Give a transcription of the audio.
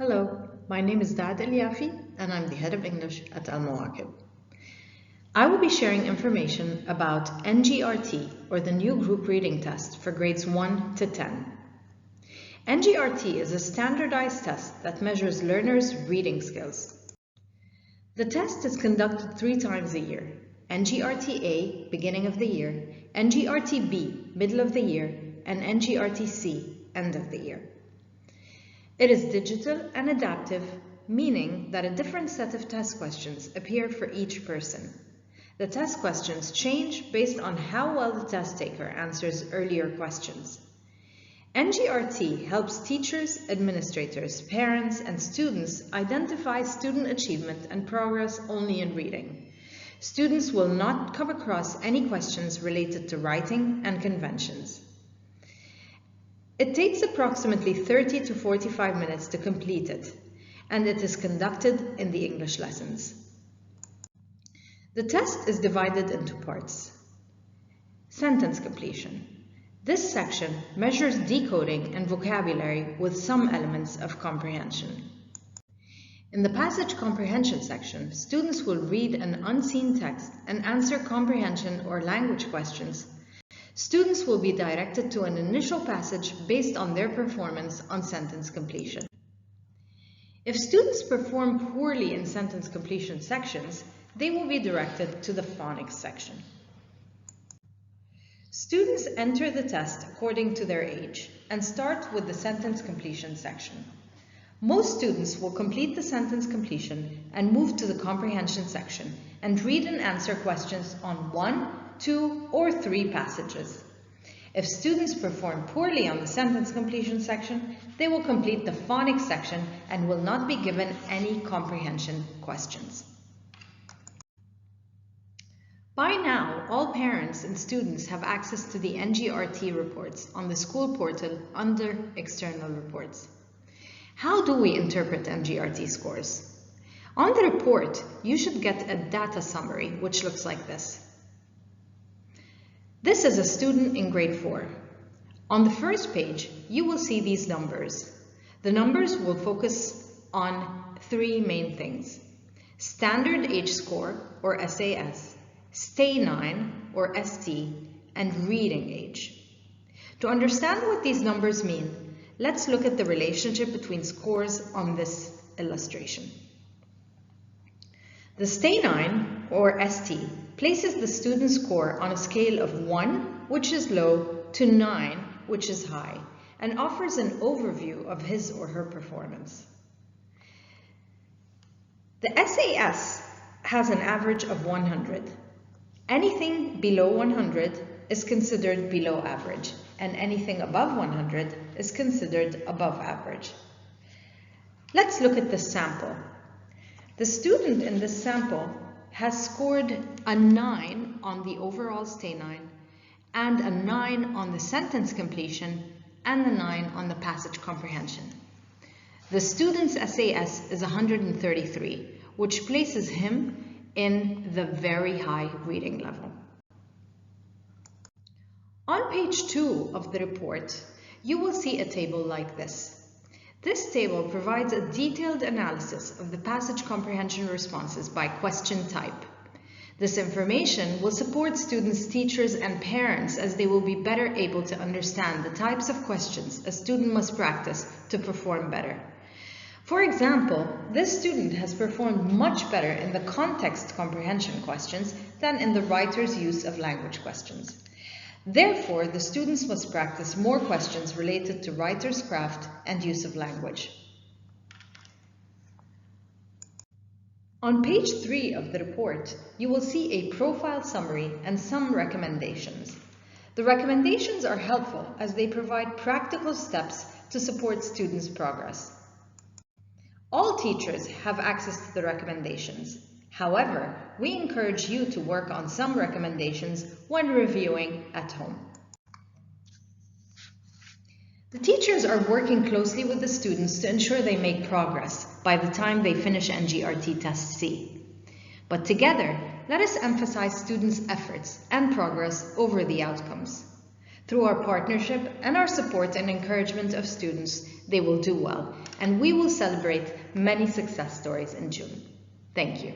Hello, my name is Dad Eliafi and I'm the head of English at Al Mawakib. I will be sharing information about NGRT, or the new group reading test for grades 1 to 10. NGRT is a standardized test that measures learners' reading skills. The test is conducted 3 times a year: NGRT-A, beginning of the year, NGRT-B, middle of the year, and NGRT-C, end of the year. It is digital and adaptive, meaning that a different set of test questions appear for each person. The test questions change based on how well the test taker answers earlier questions. NGRT helps teachers, administrators, parents, and students identify student achievement and progress only in reading. Students will not come across any questions related to writing and conventions. It takes approximately 30 to 45 minutes to complete it, and it is conducted in the English lessons. The test is divided into parts. Sentence completion. This section measures decoding and vocabulary with some elements of comprehension. In the passage comprehension section, students will read an unseen text and answer comprehension or language questions. Students will be directed to an initial passage based on their performance on sentence completion. If students perform poorly in sentence completion sections, they will be directed to the phonics section. Students enter the test according to their age and start with the sentence completion section. Most students will complete the sentence completion and move to the comprehension section and read and answer questions on 1, 2, or 3 passages. If students perform poorly on the sentence completion section, they will complete the phonics section and will not be given any comprehension questions. By now, all parents and students have access to the NGRT reports on the school portal under External Reports. How do we interpret NGRT scores? On the report, you should get a data summary, which looks like this. This is a student in grade 4. On the first page, you will see these numbers. The numbers will focus on 3 main things: standard age score, or SAS, stay 9, or ST, and reading age. To understand what these numbers mean, let's look at the relationship between scores on this illustration. The stay 9, or ST, places the student's score on a scale of 1, which is low, to 9, which is high, and offers an overview of his or her performance. The SAS has an average of 100. Anything below 100 is considered below average, and anything above 100 is considered above average. Let's look at the sample. The student in this sample has scored a 9 on the overall stay 9, and a 9 on the sentence completion, and a 9 on the passage comprehension. The student's SAS is 133, which places him in the very high reading level. On page 2 of the report, you will see a table like this. This table provides a detailed analysis of the passage comprehension responses by question type. This information will support students, teachers, and parents as they will be better able to understand the types of questions a student must practice to perform better. For example, this student has performed much better in the context comprehension questions than in the writer's use of language questions. Therefore, the students must practice more questions related to writer's craft and use of language. On page 3 of the report, you will see a profile summary and some recommendations. The recommendations are helpful as they provide practical steps to support students' progress. All teachers have access to the recommendations. However, we encourage you to work on some recommendations when reviewing at home. The teachers are working closely with the students to ensure they make progress by the time they finish NGRT Test C. But together, let us emphasize students' efforts and progress over the outcomes. Through our partnership and our support and encouragement of students, they will do well, and we will celebrate many success stories in June. Thank you.